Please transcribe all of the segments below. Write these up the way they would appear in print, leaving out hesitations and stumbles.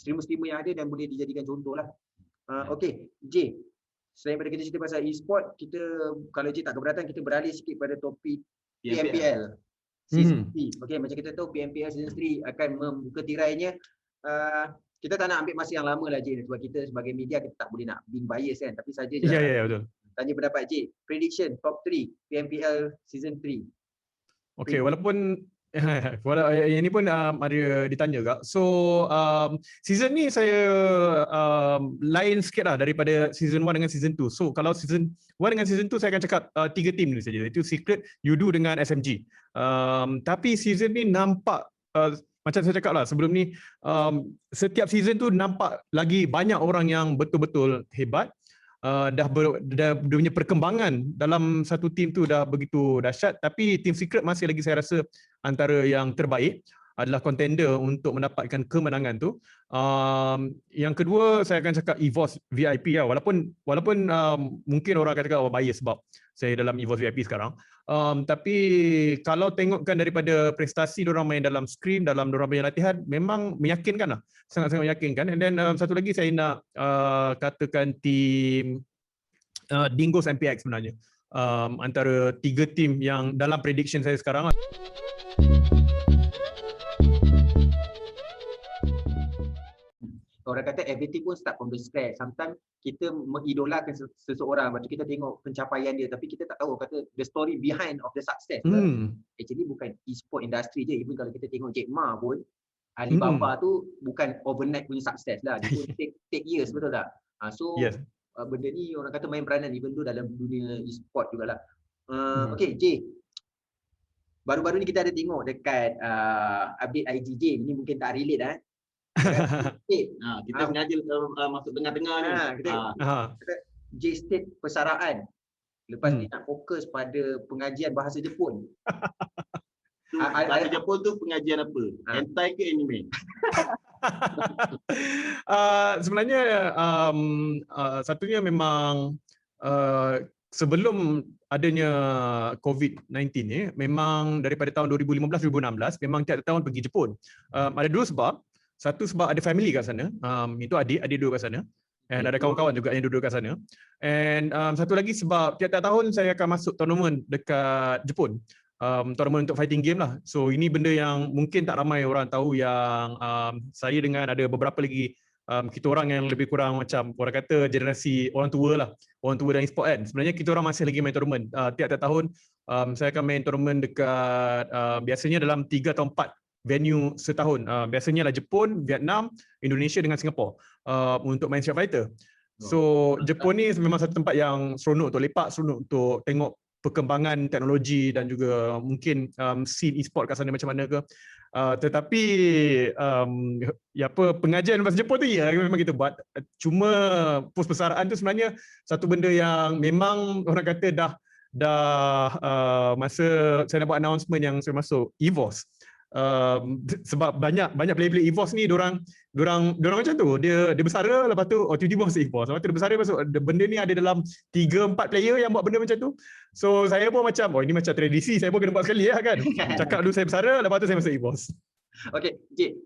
streamer-streamer yang ada dan boleh dijadikan contoh lah. Okay, J, selain pada kita cerita pasal e-sport, kita kalau J tak keberatan, kita beralih sikit pada topik PMPL Season 3. Okay, macam kita tahu PMPL Season 3 akan membuka tirainya. Kita tak nak ambil masa yang lama lah J, sebab kita sebagai media kita tak boleh nak being bias kan, tapi saja je betul. Tanya pendapat J, prediction top 3 PMPL Season 3. Okay, walaupun yang ini pun ada ditanya juga. So season ni saya lain sikit lah daripada season 1 dengan season 2. So kalau season 1 dengan season 2 saya akan cakap 3 team ni saja. Itu Secret, Yudu dengan SMG. Tapi season ni nampak macam saya cakap lah sebelum ni, setiap season tu nampak lagi banyak orang yang betul-betul hebat. Dah punya perkembangan dalam satu tim tu dah begitu dahsyat, tapi Team Secret masih lagi saya rasa antara yang terbaik, adalah contender untuk mendapatkan kemenangan tu. Yang kedua saya akan cakap EVOS VIP lah, walaupun mungkin orang akan cakap bias sebab saya dalam EVOS VIP sekarang. Tapi kalau tengokkan daripada prestasi diorang main dalam scrim, dalam diorang punya latihan, memang meyakinkan lah, sangat-sangat meyakinkan. And then satu lagi saya nak katakan tim Dingos MPX sebenarnya, antara 3 tim yang dalam prediction saya sekarang lah. Orang kata everything pun start from the scratch. Sometimes kita mengidolakan seseorang, lepas tu kita tengok pencapaian dia, tapi kita tak tahu kata the story behind of the success. Actually bukan e-sport industry je. Even kalau kita tengok Jack Ma pun, Alibaba tu bukan overnight punya success lah. Dia pun take years, betul tak? Benda ni orang kata main peranan even tu dalam dunia e-sport jugalah. Okay, J. Baru-baru ni kita ada tengok dekat update IGJ. Ini mungkin tak relate kita sengaja masuk tengah-tengah ni. J State persaraan. Lepas ni nak fokus pada pengajian bahasa Jepun. Bahasa Jepun tu pengajian apa? Hentai ke anime? Sebenarnya satunya memang sebelum adanya COVID-19 ni, memang daripada tahun 2015-2016 memang tiap tahun pergi Jepun. Ada dua sebab. Satu sebab ada family kat sana, itu adik duduk kat sana, and ada kawan-kawan juga yang duduk kat sana. And satu lagi sebab tiap-tiap tahun saya akan masuk tournament dekat Jepun, tournament untuk fighting game lah. So ini benda yang mungkin tak ramai orang tahu, yang saya dengan ada beberapa lagi kita orang yang lebih kurang macam orang kata generasi orang tua lah, orang tua dan e-sport kan. Sebenarnya kita orang masih lagi main tournament. Tiap-tiap tahun saya akan main tournament dekat biasanya dalam 3 atau 4 venue setahun. Biasanya lah Jepun, Vietnam, Indonesia dengan Singapura untuk main Street Fighter. So Jepun ni memang satu tempat yang seronok untuk lepak, seronok untuk tengok perkembangan teknologi dan juga mungkin scene e-sport kat sana macam mana ke. Tetapi pengajian bahasa Jepun tu memang kita buat. Cuma pos persaraan tu sebenarnya satu benda yang memang orang kata dah masa saya nak buat announcement yang saya masuk EVOS. Sebab banyak player-player EVOS ni diorang macam tu, dia bersara, lepas tu tiba-tiba masuk EVOS, lepas tu dia bersara masuk. Benda ni ada dalam 3-4 player yang buat benda macam tu. So saya pun macam ini macam tradisi, saya pun kena buat sekali lah kan. Cakap dulu saya bersara, lepas tu saya masuk EVOS. Okay, J,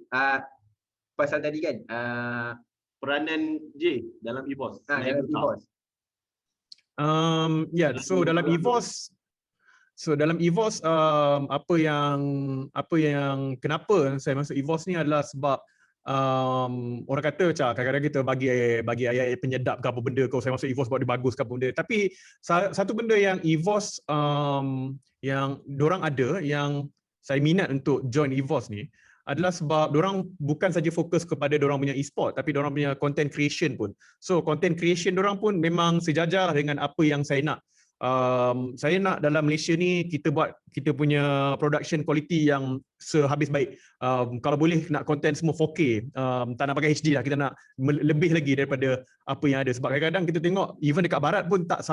pasal tadi kan peranan J dalam EVOS. Dalam EVOS. So dalam EVOS, apa yang kenapa saya masuk EVOS ni adalah sebab orang kata macam kadang-kadang kita bagi ayat-ayat penyedap ke apa benda, kalau saya masuk EVOS sebab dia bagus ke apa benda. Tapi satu benda yang EVOS yang dorang ada, yang saya minat untuk join EVOS ni, adalah sebab dorang bukan saja fokus kepada dorang punya e-sport, tapi dorang punya content creation pun. So content creation dorang pun memang sejajar dengan apa yang saya nak. Saya nak dalam Malaysia ni kita punya production quality yang sehabis baik. Kalau boleh nak content semua 4K, tak nak pakai HD lah, kita nak lebih lagi daripada apa yang ada. Sebab kadang-kadang kita tengok even dekat barat pun tak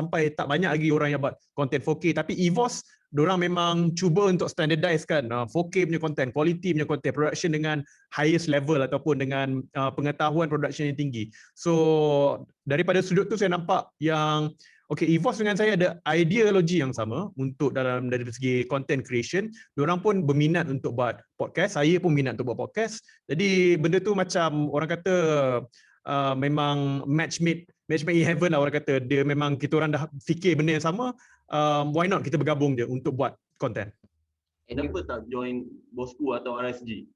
banyak lagi orang yang buat content 4K. Tapi EVOS dorang memang cuba untuk standardize kan 4K punya content, quality punya content, production dengan highest level ataupun dengan pengetahuan production yang tinggi. So daripada sudut tu saya nampak yang okay, EVOS dengan saya ada ideologi yang sama untuk dalam dari segi content creation. Diorang pun berminat untuk buat podcast, saya pun minat untuk buat podcast. Jadi benda tu macam orang kata memang match made in heaven lah orang kata. Dia memang kita orang dah fikir benda yang sama, why not kita bergabung je untuk buat content. Kenapa tak join Bosku atau RSG?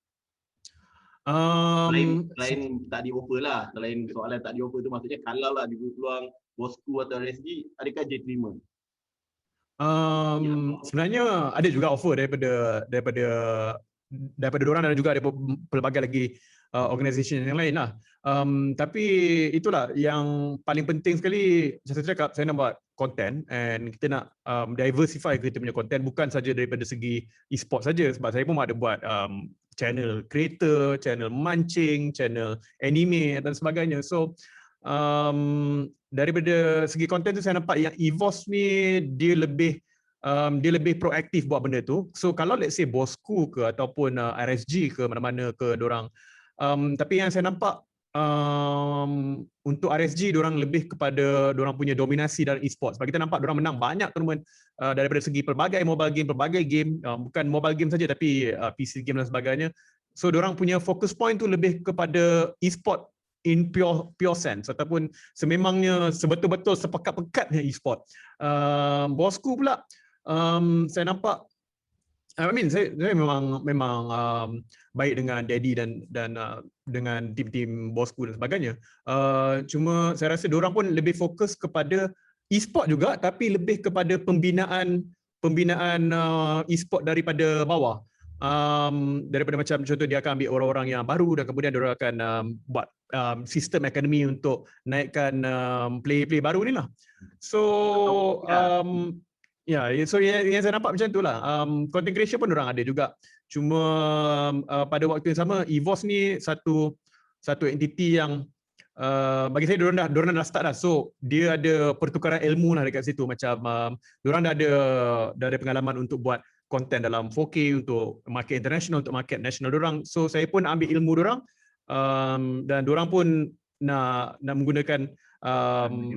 Selain tak di offer lah, selain soalan tak di offer tu maksudnya kalau lah diberi peluang Bosku atau RSG, adakah J terima? Sebenarnya ada juga offer daripada diorang dan juga ada pelbagai lagi organisasi yang lain lah. Tapi itulah yang paling penting sekali. Saya cakap saya nak buat content and kita nak diversify kita punya content, bukan saja daripada segi e-sport saja, sebab saya pun ada buat channel creator, channel mancing, channel anime dan sebagainya. So daripada segi content tu saya nampak yang EVOS ni dia lebih proaktif buat benda tu. So kalau let's say Bosku ke ataupun RSG ke mana-mana ke dorang, tapi yang saya nampak untuk RSG dorang lebih kepada dorang punya dominasi dalam e-sport. Sebab kita nampak dorang menang banyak tournament daripada segi pelbagai mobile game, bukan mobile game saja tapi PC game dan sebagainya. So dorang punya focus point tu lebih kepada e-sport in pure sense ataupun sememangnya sebetul-betul sepekat-pekatnya e-sport. Bosku pula saya nampak saya memang baik dengan Daddy dan dengan tim-tim Bosku dan sebagainya. Cuma saya rasa diorang pun lebih fokus kepada e-sport juga, tapi lebih kepada pembinaan e-sport daripada bawah. Daripada macam contoh dia akan ambil orang-orang yang baru dan kemudian diorang akan buat sistem akademi untuk naikkan player-player baru ni lah. So so yang saya nampak macam tu lah. Content creation pun orang ada juga. Cuma pada waktu yang sama, EVOS ni satu entiti yang bagi saya diorang dah start dah. So dia ada pertukaran ilmu lah dekat situ. Macam diorang dah ada pengalaman untuk buat konten dalam 4K untuk market international, untuk market national diorang. So saya pun ambil ilmu diorang dan diorang pun nak menggunakan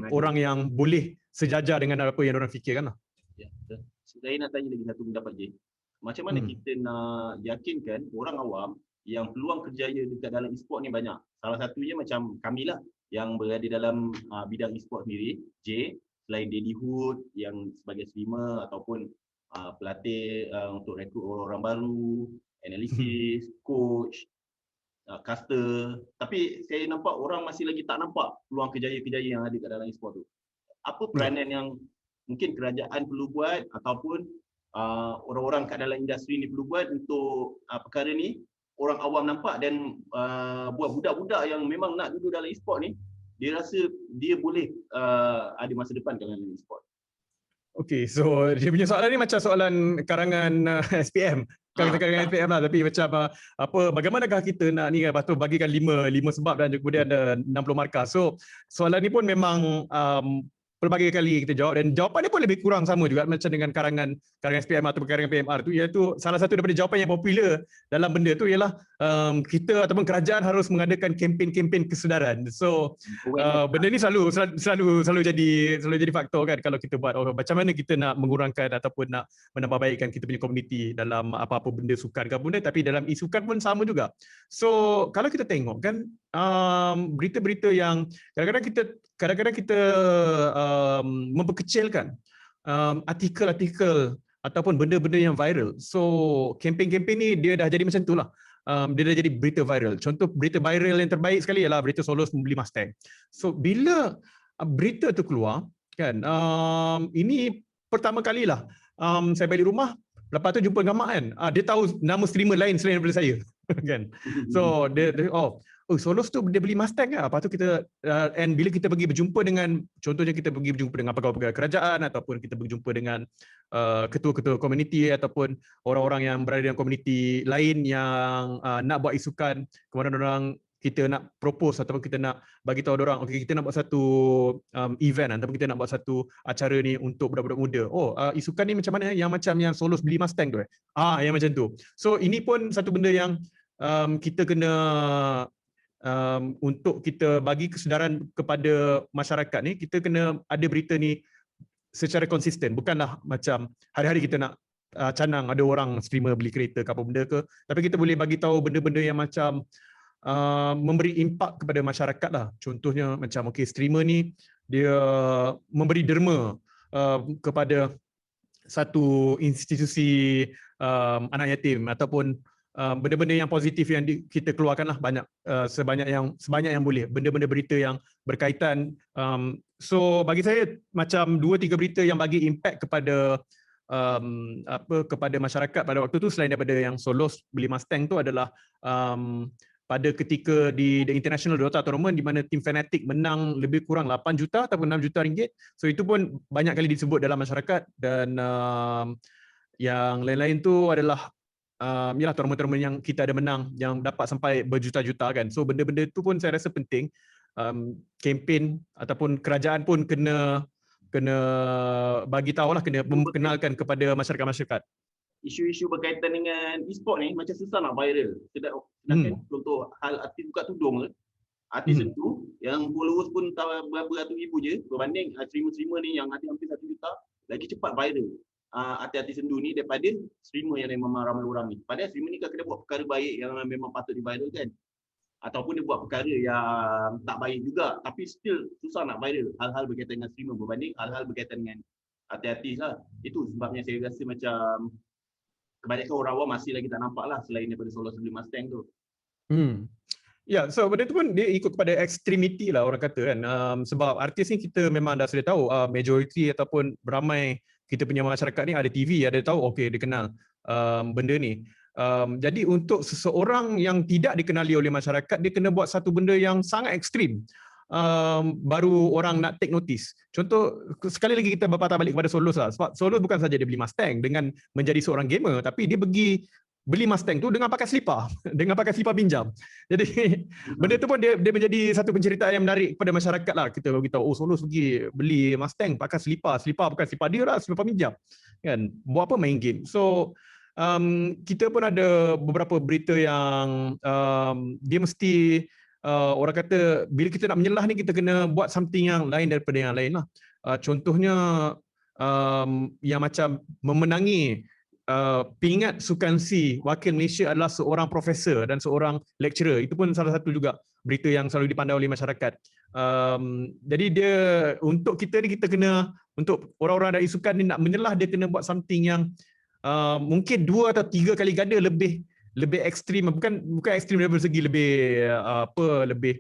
orang yang boleh sejajar dengan apa yang diorang fikirkan lah. Ya, betul. Saya nak tanya lagi satu pendapat je. Macam mana kita nak yakinkan orang awam yang peluang kerjaya dekat dalam e-sport ni banyak? Salah satunya macam kami lah yang berada dalam bidang e-sport sendiri, J, selain Daddy Hood yang sebagai streamer ataupun pelatih untuk rekrut orang baru, analisis, coach, caster. Tapi saya nampak orang masih lagi tak nampak peluang kerjaya-kerjaya yang ada kat dalam e-sport tu. Apa peranan yang mungkin kerajaan perlu buat ataupun orang-orang kat dalam industri ni perlu buat untuk perkara ni orang awam nampak dan buat budak-budak yang memang nak duduk dalam e-sport ni, dia rasa dia boleh ada masa depan dalam e-sport. Okay, so dia punya soalan ni macam soalan karangan SPM. Karangan SPM lah, tapi macam bagaimanakah kita nak ni kan, lepas tu bagikan 5 sebab dan kemudian ada 60 markah. So soalan ni pun memang pelbagai kali kita jawab dan jawapan dia pun lebih kurang sama juga macam dengan karangan SPM atau karangan PMR tu, iaitu salah satu daripada jawapan yang popular dalam benda tu ialah kita ataupun kerajaan harus mengadakan kempen-kempen kesedaran. So benda ni selalu jadi faktor kan kalau kita buat macam mana kita nak mengurangkan ataupun nak menambahbaikkan kita punya komuniti dalam apa-apa benda sukan ke benda, tapi dalam e-sukan pun sama juga. So kalau kita tengok kan berita-berita yang kadang-kadang kita memperkecilkan artikel-artikel ataupun benda-benda yang viral. So kempen-kempen ni dia dah jadi macam tu lah. Dia dah jadi berita viral. Contoh berita viral yang terbaik sekali ialah berita Solos membeli Mustang. So bila berita tu keluar kan, ini pertama kalilah saya balik rumah, lepas tu jumpa Gamak kan, dia tahu nama streamer lain selain daripada saya kan. So dia Solos tu dia beli Mustang kan. Lepas tu kita and bila kita pergi berjumpa dengan, contohnya kita pergi berjumpa dengan pegawai-pegawai kerajaan ataupun kita berjumpa dengan ketua-ketua komuniti ataupun orang-orang yang berada dalam komuniti lain yang nak buat isukan, kemudian orang kita nak propose ataupun kita nak bagi tahu orang, okey kita nak buat satu event ataupun kita nak buat satu acara ni untuk budak-budak muda. Isukan ni macam mana? Yang macam yang Solos beli Mustang tu yang macam tu. So ini pun satu benda yang kita kena untuk kita bagi kesedaran kepada masyarakat ni, kita kena ada berita ni secara konsisten, bukanlah macam hari-hari kita nak canang ada orang streamer beli kereta ke apa benda ke, tapi kita boleh bagi tahu benda-benda yang macam memberi impak kepada masyarakat lah. Contohnya macam streamer ni dia memberi derma kepada satu institusi anak yatim ataupun benda-benda yang positif yang kita keluarkan lah banyak, sebanyak yang boleh, benda-benda berita yang berkaitan. So bagi saya macam 2-3 berita yang bagi impact kepada kepada masyarakat pada waktu tu selain daripada yang Solos beli Mustang tu adalah pada ketika di The International Dota Tournament di mana tim Fnatic menang lebih kurang 8 juta ataupun 6 juta ringgit. So itu pun banyak kali disebut dalam masyarakat, dan yang lain-lain tu adalah ialah tournament-tournament yang kita ada menang yang dapat sampai berjuta-juta kan. So benda-benda tu pun saya rasa penting. Kempen ataupun kerajaan pun kena bagi tahu lah, kena memkenalkan kepada masyarakat-masyarakat. Isu-isu berkaitan dengan e-sport ni macam susah nak viral. Sedangkan contoh hal artis buka tudung, artis itu yang followers pun berapa ratus ribu je, berbanding streamer-streamer ni yang ada hampir 1 juta lagi cepat viral. Artis sendu ni daripada streamer yang memang ramai orang ni. Padahal streamer ni kan kena buat perkara baik yang memang patut diviralkan, ataupun dia buat perkara yang tak baik juga, tapi still susah nak viral hal-hal berkaitan dengan streamer berbanding hal-hal berkaitan dengan artis lah. Itu sebabnya saya rasa macam kebanyakan orang awam masih lagi tak nampak lah selain daripada Solos beli Mustang tu. Ya, so benda tu pun dia ikut kepada extremity lah orang kata kan. Sebab artis ni kita memang dah sudah tahu majority ataupun ramai kita punya masyarakat ni ada TV, ada tahu dia kenal benda ni. Jadi untuk seseorang yang tidak dikenali oleh masyarakat, dia kena buat satu benda yang sangat ekstrim, baru orang nak take notice. Contoh, sekali lagi kita berpatah balik kepada Solos lah. Sebab Solos bukan saja dia beli Mustang dengan menjadi seorang gamer, tapi dia pergi beli Mustang tu dengan pakai selipar, dengan pakai selipar pinjam. Jadi benda tu pun dia menjadi satu penceritaan yang menarik kepada masyarakat lah. Kita beritahu, Solos pergi beli Mustang pakai selipar bukan selipar dia lah, selipar pinjam. Kan? Buat apa? Main game. So kita pun ada beberapa berita yang dia mesti orang kata bila kita nak menyelah ni kita kena buat something yang lain daripada yang lain lah. Contohnya yang macam memenangi pingat sukan C wakil Malaysia adalah seorang profesor dan seorang lecturer. Itu pun salah satu juga berita yang selalu dipandang oleh masyarakat. Jadi dia untuk kita ni kita kena, untuk orang-orang dari sukan ni nak menyelah, dia kena buat something yang mungkin 2 atau 3 kali ganda lebih ekstrim, bukan ekstrim dari segi lebih lebih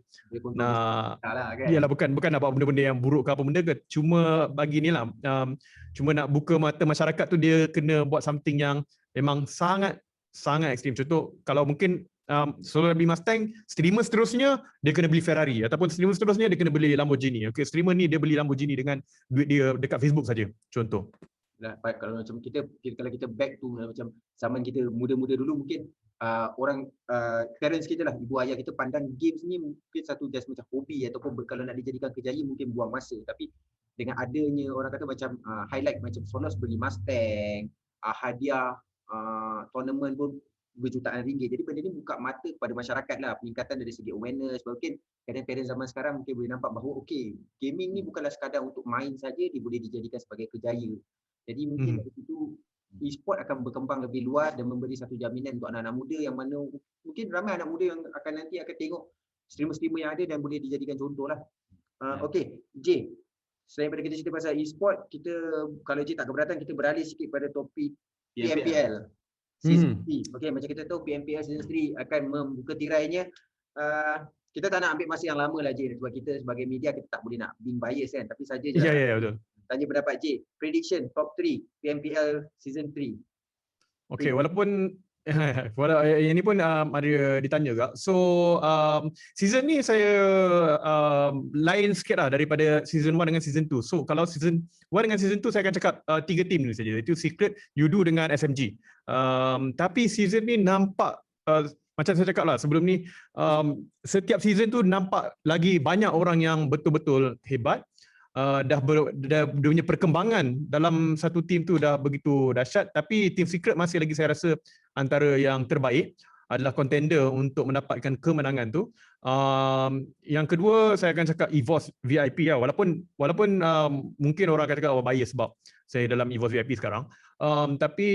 nak kan? Iyalah bukan nak buat benda-benda yang buruk ke apa benda ke, cuma bagi ni lah, cuma nak buka mata masyarakat tu, dia kena buat something yang memang sangat ekstrim. Contoh kalau mungkin Solos beli Mustang, streamer seterusnya dia kena beli Ferrari, ataupun streamer seterusnya dia kena beli Lamborghini. Streamer ni dia beli Lamborghini dengan duit dia dekat Facebook saja, contoh. Kalau macam kalau kita back to macam zaman kita muda-muda dulu, mungkin orang parents kita lah, ibu ayah kita pandang games ni mungkin satu just macam hobi, ataupun kalau nak dijadikan kerjaya mungkin buang masa. Tapi dengan adanya orang kata macam highlight macam Solos beli Mustang, hadiah tournament pun berjutaan ringgit, jadi benda ni buka mata kepada masyarakat lah, peningkatan dari segi awareness. Mungkin parents zaman sekarang mungkin boleh nampak bahawa gaming ni bukanlah sekadar untuk main saja, dia boleh dijadikan sebagai kerjaya. Jadi mungkin dari situ e-sport akan berkembang lebih luas dan memberi satu jaminan untuk anak-anak muda, yang mana mungkin ramai anak muda yang nanti akan tengok streamer-streamer yang ada dan boleh dijadikan contoh lah. J, selain daripada kita cerita pasal e-sport, kita kalau J tak keberatan, kita beralih sikit pada topik PMPL Season 3. Macam kita tahu PMPL Season 3 akan membuka tirainya. Kita tak nak ambil masa yang lama lah J, sebab kita sebagai media kita tak boleh nak being bias kan, tapi saja je. Ya, betul. Tanya pendapat J, prediction top 3 PMPL Season 3. Walaupun ini pun ada ditanya juga. So season ni saya lain sikit lah daripada season 1 dengan season 2. So kalau season 1 dengan season 2 saya akan cakap 3 team ni saja. Itu Secret, Yudu dengan SMG. Tapi season ni nampak macam saya cakap lah sebelum ni, setiap season tu nampak lagi banyak orang yang betul-betul hebat. Dah punya perkembangan dalam satu tim tu dah begitu dahsyat, tapi Team Secret masih lagi saya rasa antara yang terbaik, adalah contender untuk mendapatkan kemenangan tu. Yang kedua saya akan cakap EVOS VIP lah. Walaupun mungkin orang akan cakap bias sebab saya dalam EVOS VIP sekarang. Tapi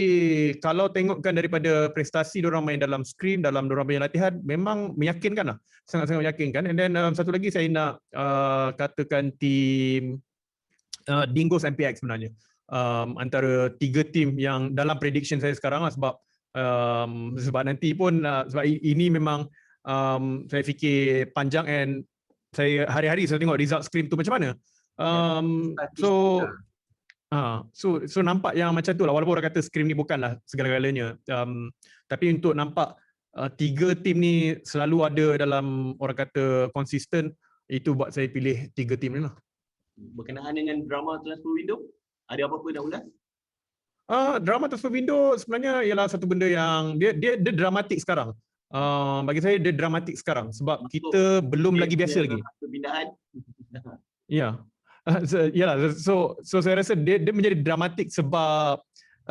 kalau tengokkan daripada prestasi diorang main dalam screen, dalam diorang punya latihan, memang meyakinkan lah. Sangat-sangat meyakinkan. And then satu lagi saya nak katakan tim Dingoes MPX sebenarnya. Antara 3 tim yang dalam prediction saya sekarang lah, sebab nanti pun sebab ini memang saya fikir panjang and saya hari-hari saya tengok result screen tu macam mana. So nampak yang macam tu lah, walaupun orang kata screen ni bukanlah segala-galanya. Tapi untuk nampak 3 tim ni selalu ada dalam orang kata konsisten, itu buat saya pilih 3 tim ni lah. Berkenaan dengan drama transfer window, ada apa-apa nak ulas? Drama transfer window sebenarnya ialah satu benda yang dia dramatik sekarang. Bagi saya dia dramatik sekarang sebab kita belum lagi biasa lagi. Perpindahan. Ya. Yalah, so saya rasa dia menjadi dramatik sebab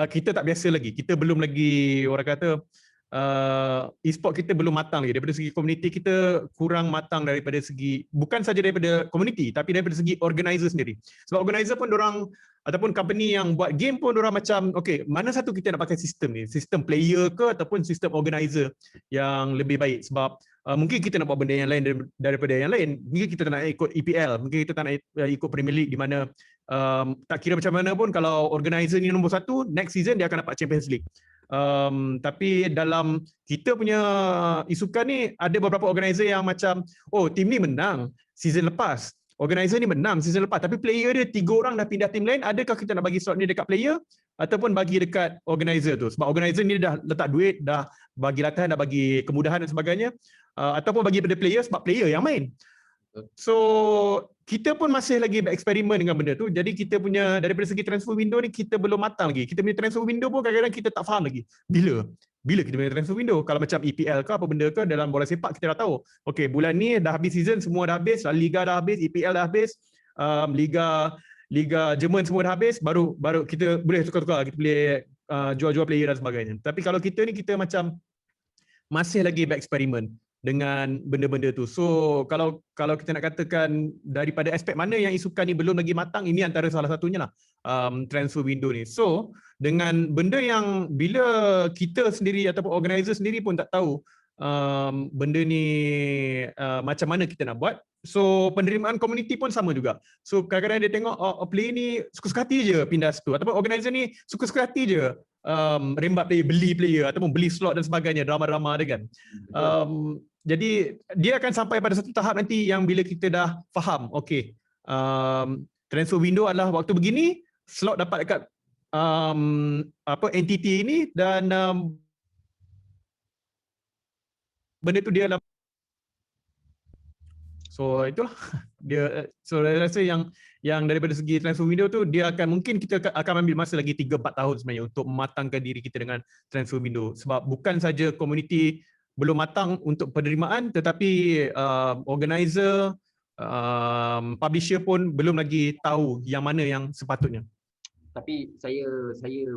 kita tak biasa lagi. Kita belum lagi, orang kata e-sport kita belum matang lagi. Daripada segi komuniti kita kurang matang daripada segi, bukan saja daripada komuniti tapi daripada segi organizer sendiri. Sebab organizer pun dorang ataupun company yang buat game pun dorang macam okay, mana satu kita nak pakai sistem ni, sistem player ke ataupun sistem organizer yang lebih baik. Sebab mungkin kita nak buat benda yang lain daripada yang lain. Mungkin kita tak nak ikut EPL, mungkin kita tak nak ikut Premier League, di mana tak kira macam mana pun kalau organizer ni nombor 1, next season dia akan dapat Champions League. Tapi dalam kita punya isukan ni ada beberapa organizer yang macam tim ni menang season lepas, organizer ni menang season lepas, tapi player dia 3 orang dah pindah tim lain. Adakah kita nak bagi slot ni dekat player ataupun bagi dekat organizer tu? Sebab organizer ni dah letak duit, dah bagi latihan, dah bagi kemudahan dan sebagainya, ataupun bagi pada player sebab player yang main. So kita pun masih lagi bereksperimen dengan benda tu. Jadi kita punya daripada segi transfer window ni kita belum matang lagi. Kita punya transfer window pun kadang-kadang kita tak faham lagi. Bila kita punya transfer window? Kalau macam EPL ke apa benda ke dalam bola sepak kita dah tahu. Okey, bulan ni dah habis season, semua dah habis, Liga dah habis, EPL dah habis, Liga Jerman semua dah habis, baru kita boleh tukar-tukar, kita boleh jual-jual player dan sebagainya. Tapi kalau kita ni kita macam masih lagi bereksperimen dengan benda-benda tu. So kalau kita nak katakan daripada aspek mana yang isukan ni belum lagi matang, ini antara salah satunya lah, transfer window ni. So dengan benda yang bila kita sendiri ataupun organizer sendiri pun tak tahu benda ni macam mana kita nak buat, so penerimaan komuniti pun sama juga. So kadang-kadang dia tengok player ni suka-suka hati je pindah situ, ataupun organizer ni suka-suka hati je rembat player, beli player ataupun beli slot dan sebagainya, drama-drama dia kan. Jadi dia akan sampai pada satu tahap nanti yang bila kita dah faham, okay, transfer window adalah waktu begini, slot dapat dekat entity ini, dan benda tu dia dalam. So itulah dia. So saya rasa yang daripada segi transfer window tu, dia akan, mungkin kita akan ambil masa lagi 3-4 tahun sebenarnya untuk mematangkan diri kita dengan transfer window. Sebab bukan saja komuniti belum matang untuk penerimaan, tetapi organizer, publisher pun belum lagi tahu yang mana yang sepatutnya. Tapi saya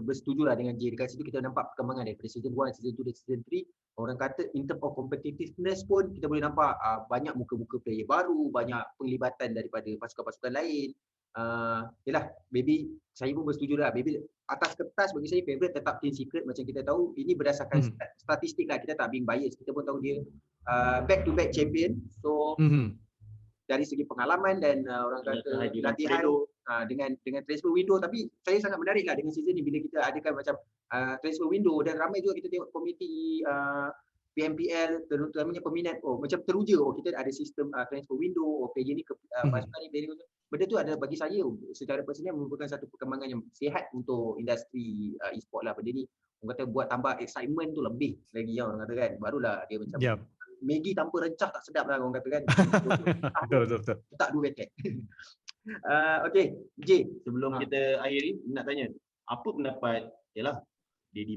bersetujulah dengan Jay. Dekat situ kita nampak perkembangan daripada season 1, season 2 dan season 3. Orang kata in term of competitiveness pun kita boleh nampak banyak muka-muka player baru, banyak penglibatan daripada pasukan-pasukan lain. Yalah, maybe saya pun bersetuju lah. Maybe atas kertas bagi saya favorite tetap Team Secret. Macam kita tahu, ini berdasarkan statistik lah. Kita tak being biased. Kita pun tahu dia back to back champion. So dari segi pengalaman dan orang kata latihan dengan transfer window. Tapi saya sangat menarik lah dengan season ni bila kita adakan macam transfer window, dan ramai juga kita tengok komuniti PMPL, terutamanya peminat, macam teruja, kita ada sistem transfer window, player ni ke pasukan ni, player ni. Benda tu ada bagi saya secara personal merupakan satu perkembangan yang sihat untuk industri e-sport lah. Benda ni orang kata buat tambah excitement tu lebih lagi, orang kata kan. Barulah dia macam Maggi tanpa rencah tak sedap lah, orang kata kan. Betul. Tak dua paket. Okay, J. Sebelum kita akhiri, nak tanya, apa pendapat, yalah,